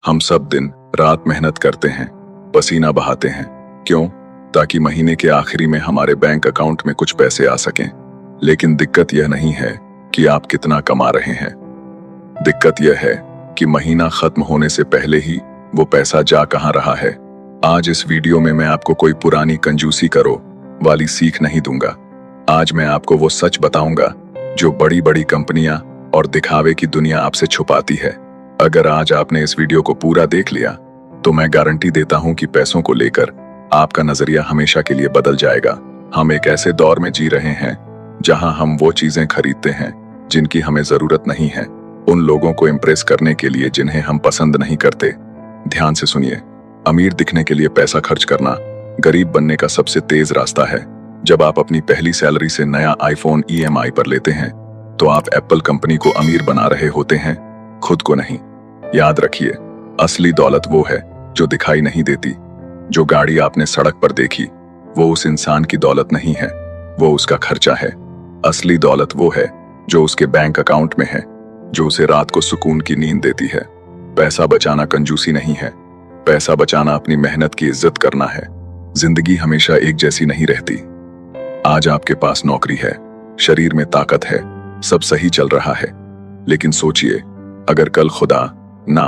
हम सब दिन रात मेहनत करते हैं, पसीना बहाते हैं। क्यों? ताकि महीने के आखिरी में हमारे बैंक अकाउंट में कुछ पैसे आ सकें। लेकिन दिक्कत यह नहीं है कि आप कितना कमा रहे हैं। दिक्कत यह है कि महीना खत्म होने से पहले ही वो पैसा जा कहां रहा है। आज इस वीडियो में मैं आपको कोई पुरानी कंजूसी करो वाली सीख नहीं दूंगा। आज मैं आपको वो सच बताऊंगा जो बड़ी बड़ी कंपनियां और दिखावे की दुनिया आपसे छुपाती है। अगर आज आपने इस वीडियो को पूरा देख लिया तो मैं गारंटी देता हूं कि पैसों को लेकर आपका नजरिया हमेशा के लिए बदल जाएगा। हम एक ऐसे दौर में जी रहे हैं जहां हम वो चीजें खरीदते हैं जिनकी हमें जरूरत नहीं है, उन लोगों को इम्प्रेस करने के लिए जिन्हें हम पसंद नहीं करते। ध्यान से सुनिए, अमीर दिखने के लिए पैसा खर्च करना गरीब बनने का सबसे तेज रास्ता है। जब आप अपनी पहली सैलरी से नया आईफोन EMI पर लेते हैं तो आप एप्पल कंपनी को अमीर बना रहे होते हैं, खुद को नहीं। याद रखिए, असली दौलत वो है जो दिखाई नहीं देती। जो गाड़ी आपने सड़क पर देखी वो उस इंसान की दौलत नहीं है, वो उसका खर्चा है। असली दौलत वो है जो उसके बैंक अकाउंट में है, जो उसे रात को सुकून की नींद देती है। पैसा बचाना कंजूसी नहीं है, पैसा बचाना अपनी मेहनत की इज्जत करना है। जिंदगी हमेशा एक जैसी नहीं रहती। आज आपके पास नौकरी है, शरीर में ताकत है, सब सही चल रहा है। लेकिन सोचिए, अगर कल खुदा ना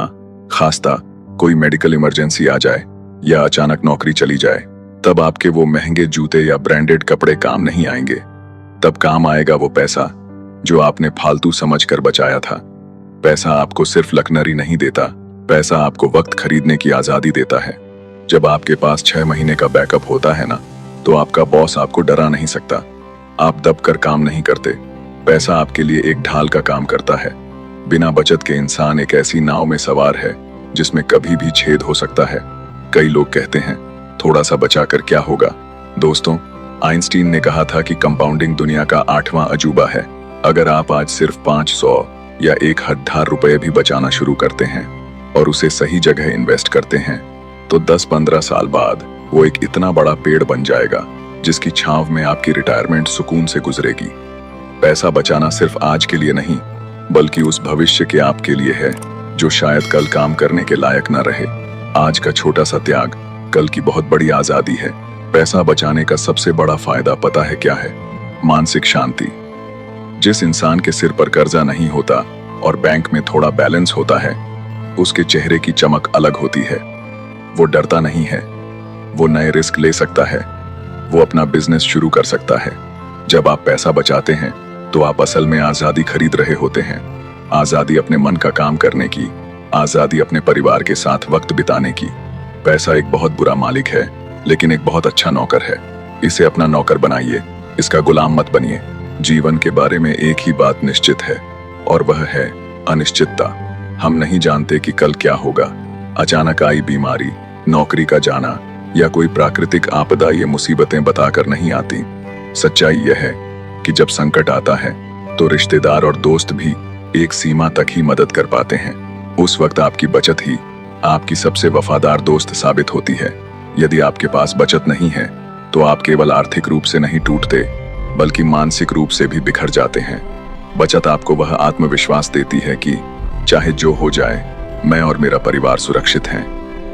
खास्ता कोई मेडिकल इमरजेंसी आ जाए या अचानक नौकरी चली जाए, तब आपके वो महंगे जूते या ब्रांडेड कपड़े काम नहीं आएंगे। तब काम आएगा वो पैसा जो आपने फालतू समझकर बचाया था। पैसा आपको सिर्फ लकनरी नहीं देता, पैसा आपको वक्त खरीदने की आजादी देता है। जब आपके पास 6 महीने का बैकअप होता है ना, तो आपका बॉस आपको डरा नहीं सकता। आप दबकर काम नहीं करते, पैसा आपके लिए एक ढाल का काम करता है। बिना बचत के इंसान एक ऐसी नाव में सवार है जिसमें कभी भी छेद हो सकता है। कई लोग कहते हैं थोड़ा सा बचा कर क्या होगा। दोस्तों, आइंस्टीन ने कहा था कि कंपाउंडिंग दुनिया का 8वां अजूबा है। अगर आप आज सिर्फ 500 या 1000 रुपए भी बचाना शुरू करते हैं और उसे सही जगह इन्वेस्ट करते हैं तो 10-15 साल बाद वो एक इतना बड़ा पेड़ बन जाएगा जिसकी छांव में आपकी रिटायरमेंट सुकून से गुजरेगी। पैसा बचाना सिर्फ आज के लिए नहीं, बल्कि उस भविष्य के आपके लिए है जो शायद कल काम करने के लायक न रहे। आज का छोटा सा त्याग कल की बहुत बड़ी आजादी है। पैसा बचाने का सबसे बड़ा फायदा पता है क्या है? मानसिक शांति। जिस इंसान के सिर पर कर्जा नहीं होता और बैंक में थोड़ा बैलेंस होता है, उसके चेहरे की चमक अलग होती है। वो डरता नहीं है, वो नए रिस्क ले सकता है, वो अपना बिजनेस शुरू कर सकता है। जब आप पैसा बचाते हैं तो आप असल में आजादी खरीद रहे होते हैं। आजादी अपने मन का काम करने की, आजादी अपने परिवार के साथ वक्त बिताने की। पैसा एक बहुत बुरा मालिक है, लेकिन एक बहुत अच्छा नौकर है। इसे अपना नौकर बनाइए, इसका गुलाम मत बनिए। जीवन के बारे में एक ही बात निश्चित है और वह है अनिश्चितता। हम नहीं जानते कि कल क्या होगा। अचानक आई बीमारी, नौकरी का जाना या कोई प्राकृतिक आपदा, ये मुसीबतें बताकर नहीं आती। सच्चाई यह है कि जब संकट आता है तो रिश्तेदार और दोस्त भी एक सीमा तक ही मदद कर पाते हैं। उस वक्त आपकी बचत ही आपकी सबसे वफादार दोस्त साबित होती है। यदि आपके पास बचत नहीं है तो आप केवल आर्थिक रूप से नहीं टूटते, बल्कि मानसिक रूप से भी बिखर जाते हैं। बचत आपको वह आत्मविश्वास देती है कि चाहे जो हो जाए, मैं और मेरा परिवार सुरक्षित हैं।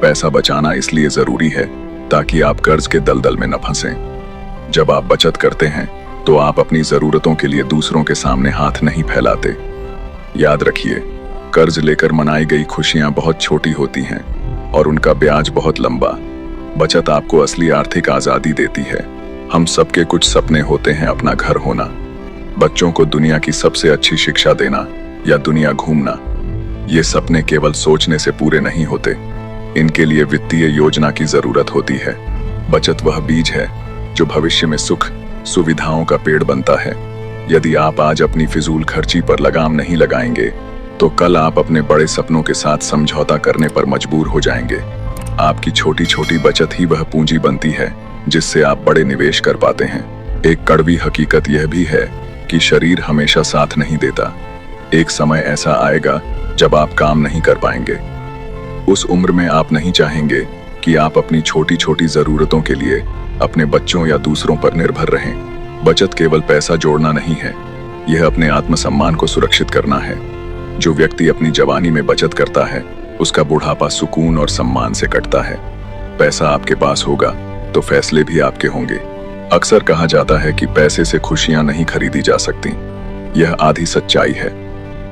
पैसा बचाना इसलिए जरूरी है ताकि आप कर्ज के दलदल में न फंसें। जब आप बचत करते हैं तो आप अपनी जरूरतों के लिए दूसरों के सामने हाथ नहीं फैलाते। याद रखिए, कर्ज लेकर मनाई गई खुशियां बहुत छोटी होती हैं और उनका ब्याज बहुत लंबा। बचत आपको असली आर्थिक आजादी देती है। हम सबके कुछ सपने होते हैं, अपना घर होना, बच्चों को दुनिया की सबसे अच्छी शिक्षा देना या दुनिया घूमना। ये सपने केवल सोचने से पूरे नहीं होते, इनके लिए वित्तीय योजना की जरूरत होती है। बचत वह बीज है जो भविष्य में सुख सुविधाओं का पेड़ बनता है। यदि आप आज अपनी फिजूल खर्ची पर लगाम नहीं लगाएंगे तो कल आप अपने बड़े सपनों के साथ समझौता करने पर मजबूर हो जाएंगे। आपकी छोटी छोटी बचत ही वह पूंजी बनती है जिससे आप बड़े निवेश कर पाते हैं। एक कड़वी हकीकत यह भी है कि शरीर हमेशा साथ नहीं देता। एक समय ऐसा आएगा जब आप काम नहीं कर पाएंगे। उस उम्र में आप नहीं चाहेंगे कि आप अपनी छोटी छोटी जरूरतों के लिए अपने बच्चों या दूसरों पर निर्भर रहें। बचत केवल पैसा जोड़ना नहीं है, यह अपने आत्मसम्मान को सुरक्षित करना है। जो व्यक्ति अपनी जवानी में बचत करता है उसका बुढ़ापा सुकून और सम्मान से कटता है। पैसा आपके पास होगा तो फैसले भी आपके होंगे। अक्सर कहा जाता है कि पैसे से खुशियां नहीं खरीदी जा सकती। यह आधी सच्चाई है।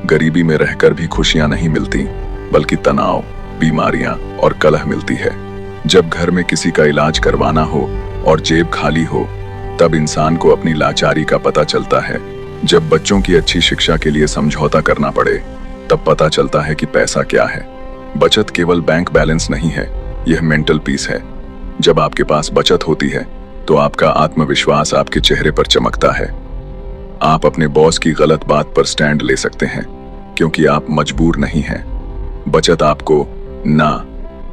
गरीबी में रहकर भी खुशियां नहीं मिलती, बल्कि तनाव, बीमारियां और कलह मिलती है। जब घर में किसी का इलाज करवाना हो और जेब खाली हो, तब इंसान को अपनी लाचारी का पता चलता है। जब बच्चों की अच्छी शिक्षा के लिए समझौता करना पड़े, तब पता चलता है कि पैसा क्या है। बचत केवल बैंक बैलेंस नहीं है, यह मेंटल पीस है। जब आपके पास बचत होती है तो आपका आत्मविश्वास आपके चेहरे पर चमकता है। आप अपने बॉस की गलत बात पर स्टैंड ले सकते हैं, क्योंकि आप मजबूर नहीं हैं। बचत आपको ना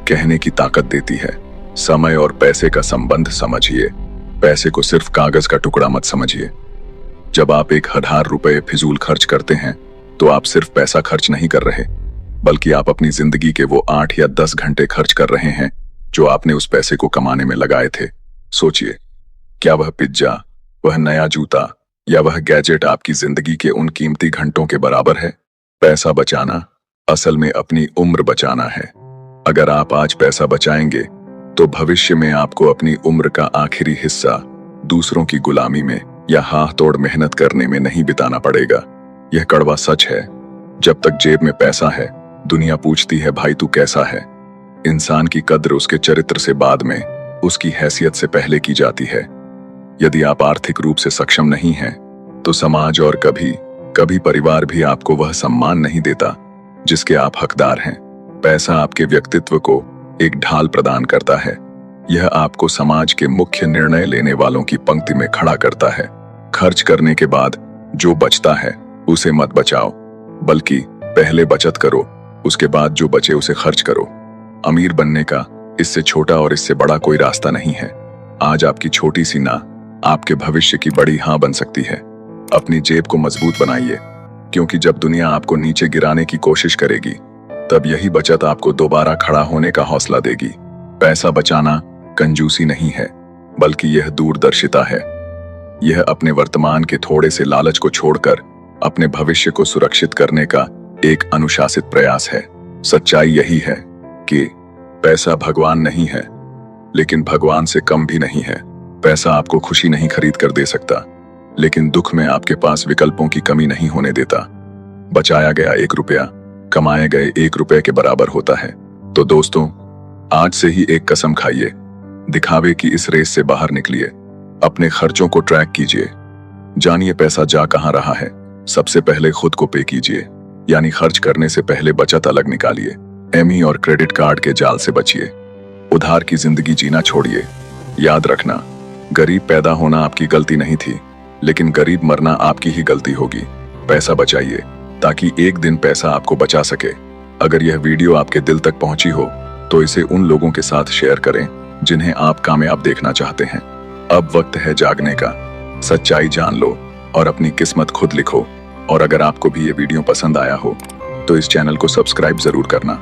कहने की ताकत देती है। समय और पैसे का संबंध समझिए। पैसे को सिर्फ कागज का टुकड़ा मत समझिए। जब आप 1000 रुपए फिजूल खर्च करते हैं, तो आप सिर्फ पैसा खर्च नहीं कर रहे, बल्कि आप अपनी जिंदगी के वो 8 या 10 घंटे खर्च कर रहे हैं जो आपने उस पैसे को कमाने में लगाए थे। सोचिए, क्या वह पिज्जा, वह नया जूता या वह गैजेट आपकी जिंदगी के उन कीमती घंटों के बराबर है? पैसा बचाना असल में अपनी उम्र बचाना है। अगर आप आज पैसा बचाएंगे, तो भविष्य में आपको अपनी उम्र का आखिरी हिस्सा दूसरों की गुलामी में या हाथ तोड़ मेहनत करने में नहीं बिताना पड़ेगा। यह कड़वा सच है। जब तक जेब में पैसा है, दुनिया पूछती है, भाई तू कैसा है? इंसान की कद्र उसके चरित्र से बाद में, उसकी हैसियत से पहले की जाती है। यदि आप आर्थिक रूप से सक्षम नहीं हैं, तो समाज और कभी परिवार भी आपको वह सम्मान नहीं देता जिसके आप हकदार हैं। पैसा आपके व्यक्तित्व को एक ढाल प्रदान करता है। यह आपको समाज के मुख्य निर्णय लेने वालों की पंक्ति में खड़ा करता है। खर्च करने के बाद जो बचता है उसे मत बचाओ, बल्कि पहले बचत करो, उसके बाद जो बचे उसे खर्च करो। अमीर बनने का इससे छोटा और इससे बड़ा कोई रास्ता नहीं है। आज आपकी छोटी सी ना आपके भविष्य की बड़ी हाँ बन सकती है। अपनी जेब को मजबूत बनाइए, क्योंकि जब दुनिया आपको नीचे गिराने की कोशिश करेगी, तब यही बचत आपको दोबारा खड़ा होने का हौसला देगी। पैसा बचाना कंजूसी नहीं है, बल्कि यह दूरदर्शिता है। यह अपने वर्तमान के थोड़े से लालच को छोड़कर अपने भविष्य को सुरक्षित करने का एक अनुशासित प्रयास है। सच्चाई यही है कि पैसा भगवान नहीं है, लेकिन भगवान से कम भी नहीं है। पैसा आपको खुशी नहीं खरीद कर दे सकता, लेकिन दुख में आपके पास विकल्पों की कमी नहीं होने देता। बचाया गया 1 रुपया कमाए गए 1 रुपए के बराबर होता है। तो दोस्तों, आज से ही एक कसम खाइए, दिखावे की इस रेस से बाहर निकलिए। अपने खर्चों को ट्रैक कीजिए, जानिए पैसा जा कहां रहा है। सबसे पहले खुद को पे कीजिए, यानी खर्च करने से पहले बचत अलग निकालिए। एमई और क्रेडिट कार्ड के जाल से बचिए। उधार की जिंदगी जीना छोड़िए। याद रखना, गरीब पैदा होना आपकी गलती नहीं थी, लेकिन गरीब मरना आपकी ही गलती होगी। पैसा बचाइए, ताकि एक दिन पैसा आपको बचा सके। अगर यह वीडियो आपके दिल तक पहुंची हो, तो इसे उन लोगों के साथ शेयर करें जिन्हें आप कामयाब देखना चाहते हैं। अब वक्त है जागने का। सच्चाई जान लो और अपनी किस्मत खुद लिखो। और अगर आपको भी ये वीडियो पसंद आया हो, तो इस चैनल को सब्सक्राइब जरूर करना।